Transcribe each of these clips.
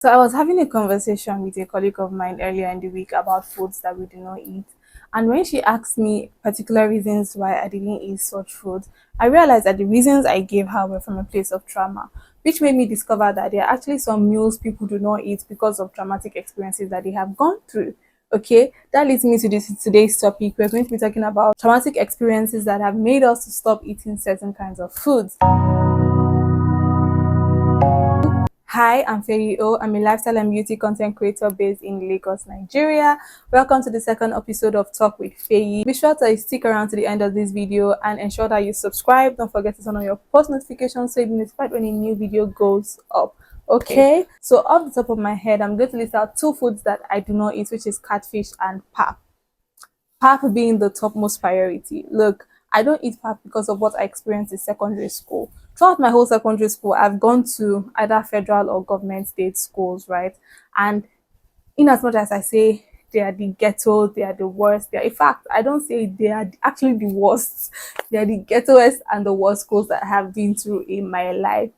So I was having a conversation with a colleague of mine earlier in the week about foods that we do not eat. And when she asked me particular reasons why I didn't eat such foods, I realized that the reasons I gave her were from a place of trauma, which made me discover that there are actually some meals people do not eat because of traumatic experiences that they have gone through. Okay, that leads me to today's topic. We're going to be talking about traumatic experiences that have made us to stop eating certain kinds of foods. Hi, I'm Feyi. I'm a lifestyle and beauty content creator based in Lagos, Nigeria. Welcome to the second episode of Talk with Feyi. Be sure to stick around to the end of this video and ensure that you subscribe. Don't forget to turn on your post notifications so you'll be notified when a new video goes up. Okay, so off the top of my head, I'm going to list out two foods that I do not eat, which is catfish and pap. Pap being the topmost priority. Look, I don't eat pap because of what I experienced in secondary school. Throughout my whole secondary school, I've gone to either federal or government state schools, right? And in as much as I say they are the ghetto, they are the worst, they are, in fact, I don't say they are actually the worst. They are the ghettoest and the worst schools that I have been through in my life.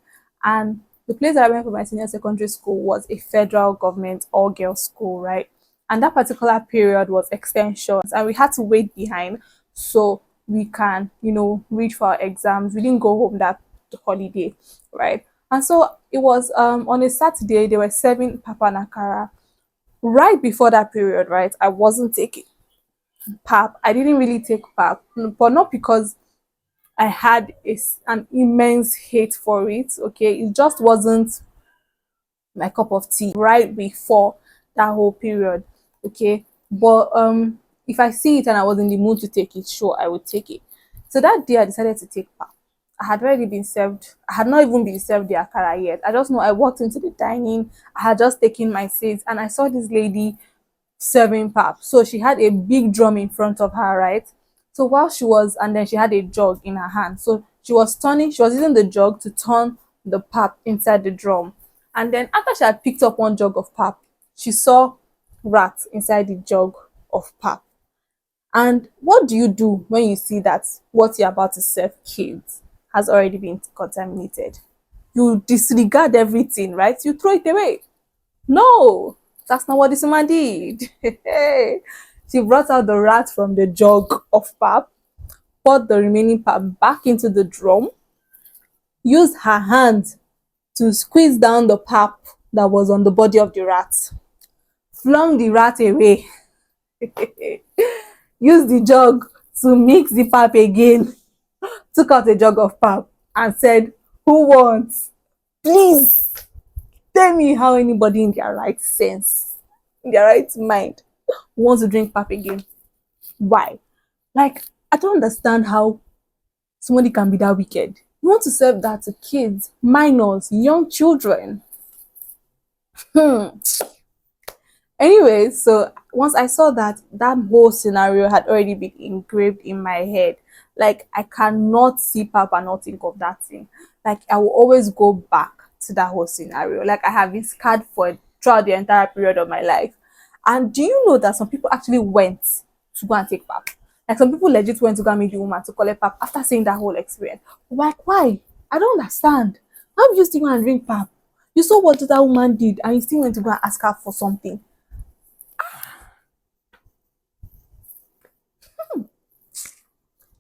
And the place that I went for my senior secondary school was a federal government all girls school, right? And that particular period was extensions, and we had to wait behind so we can, read for our exams. We didn't go home that holiday, right? And so it was on a Saturday they were serving papa and akara. Right before that period, right, I wasn't taking pap. I didn't really take pap, but not because I had an immense hate for it. Okay, it just wasn't my cup of tea right before that whole period. Okay, but if I see it and I was in the mood to take it, sure, I would take it. So that day I decided to take pap. I had already been served. I had not even been served the akara yet. I just know I walked into the dining. I had just taken my seat and I saw this lady serving pap. So she had a big drum in front of her, right? So while she was, and then she had a jug in her hand. So she was turning, she was using the jug to turn the pap inside the drum. And then after she had picked up one jug of pap, she saw rats inside the jug of pap. And what do you do when you see that what you're about to serve kids has already been contaminated? You disregard everything, right? You throw it away. No, that's not what this woman did. She brought out the rat from the jug of pap, poured the remaining pap back into the drum, used her hand to squeeze down the pap that was on the body of the rat, flung the rat away, used the jug to mix the pap again, took out a jug of pap and said, "Who wants? Please tell me how anybody in their right sense, in their right mind, wants to drink pap again. Why? Like, I don't understand how somebody can be that wicked. You want to serve that to kids, minors, young children." Anyway, so once I saw that, that whole scenario had already been engraved in my head. Like, I cannot see pap and not think of that thing. Like, I will always go back to that whole scenario. Like, I have been scarred for it throughout the entire period of my life. And do you know that some people actually went to go and take pap? Like, some people legit went to go and meet the woman to collect pap after seeing that whole experience. Like, why? I don't understand. How do you still go and drink pap? You saw what that woman did and you still went to go and ask her for something.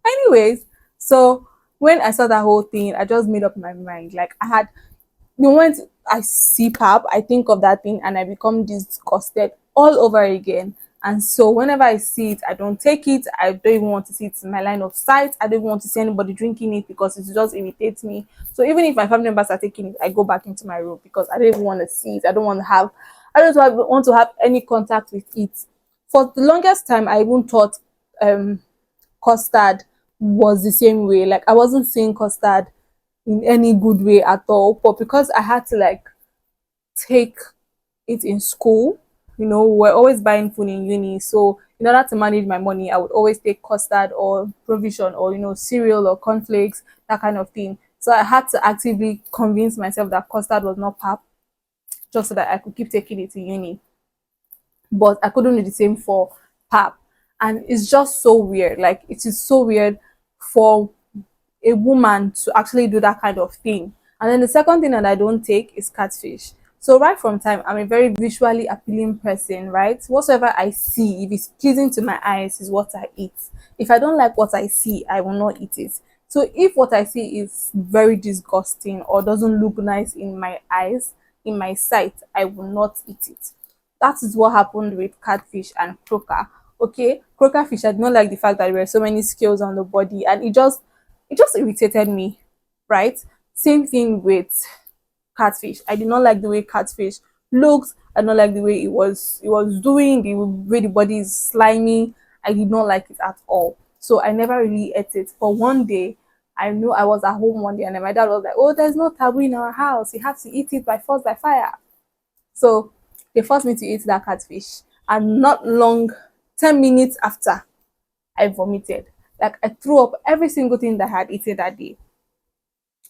Anyways, so when I saw that whole thing, I just made up my mind. Like, I had the moment I see pap, I think of that thing and I become disgusted all over again. And so whenever I see it, I don't take it. I don't even want to see it in my line of sight. I don't even want to see anybody drinking it because it just irritates me. So even if my family members are taking it, I go back into my room because I don't even want to see it. I don't want to have, want to have any contact with it. For the longest time, I even thought custard was the same way. Like, I wasn't seeing custard in any good way at all, but because I had to like take it in school, we're always buying food in uni, so in order to manage my money I would always take custard or provision or cereal or cornflakes, that kind of thing. So I had to actively convince myself that custard was not pap just so that I could keep taking it in uni, but I couldn't do the same for pap. And it's just so weird. Like, it is so weird for a woman to actually do that kind of thing. And then the second thing that I don't take is catfish. So right from time, I'm a very visually appealing person, right? Whatsoever I see, if it's pleasing to my eyes, is what I eat. If I don't like what I see, I will not eat it. So if what I see is very disgusting or doesn't look nice in my eyes, in my sight, I will not eat it. That is what happened with catfish and croaker. Okay, croaker fish, I did not like the fact that there were so many scales on the body, and it just irritated me, right? Same thing with catfish. I did not like the way catfish looks. I did not like the way it was doing, the way the body is slimy. I did not like it at all. So I never really ate it. But one day, I know I was at home one day and then my dad was like, "Oh, there's no taboo in our house. You have to eat it by force by fire." So they forced me to eat that catfish. And not long, 10 minutes after, I vomited. Like I threw up every single thing that I had eaten that day.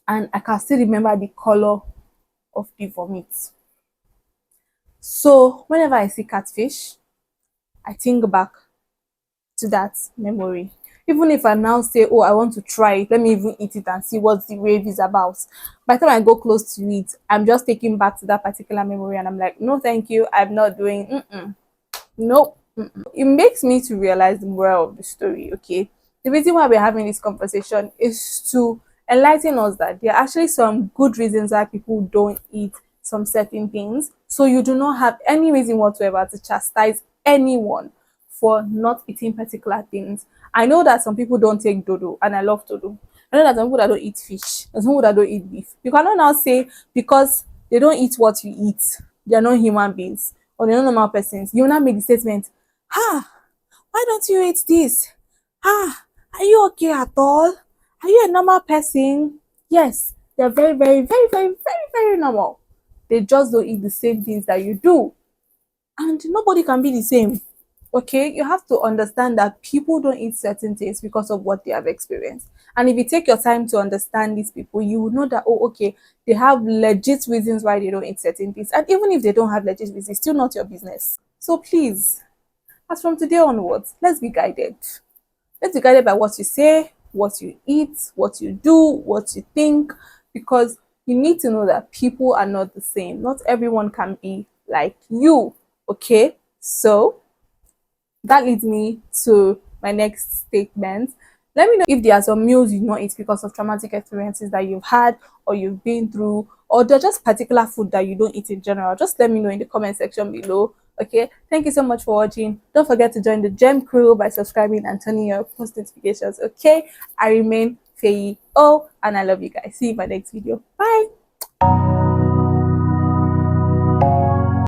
And I can still remember the color of the vomit. So whenever I see catfish, I think back to that memory. Even if I now say, "Oh, I want to try it, let me even eat it and see what the wave is about." By the time I go close to it, I'm just taking back to that particular memory and I'm like, "No, thank you. I'm not doing, nope." It makes me to realize the moral of the story. Okay, the reason why we're having this conversation is to enlighten us that there are actually some good reasons why people don't eat some certain things, so you do not have any reason whatsoever to chastise anyone for not eating particular things. I know that some people don't take dodo, and I love dodo. I know that some people that don't eat fish, there's some people that don't eat beef. You cannot now say because they don't eat what you eat, they are not human beings or they're not normal persons. You will not make the statement, "Ah, why don't you eat this? Ah, are you okay at all? Are you a normal person?" Yes, they're very, very, very, very, very, very normal. They just don't eat the same things that you do. And nobody can be the same. Okay, you have to understand that people don't eat certain things because of what they have experienced. And if you take your time to understand these people, you will know that, oh, okay, they have legit reasons why they don't eat certain things. And even if they don't have legit reasons, it's still not your business. So please, as from today onwards, let's be guided. Let's be guided by what you say, what you eat, what you do, what you think, because you need to know that people are not the same. Not everyone can be like you. Okay, so that leads me to my next statement. Let me know if there are some meals you do not eat because of traumatic experiences that you've had or you've been through, or there's just particular food that you don't eat in general. Just let me know in the comment section below. Okay, thank you so much for watching. Don't forget to join the Gem crew by subscribing and turning your post notifications. Okay, I remain Feyi, and I love you guys. See you in my next video. Bye.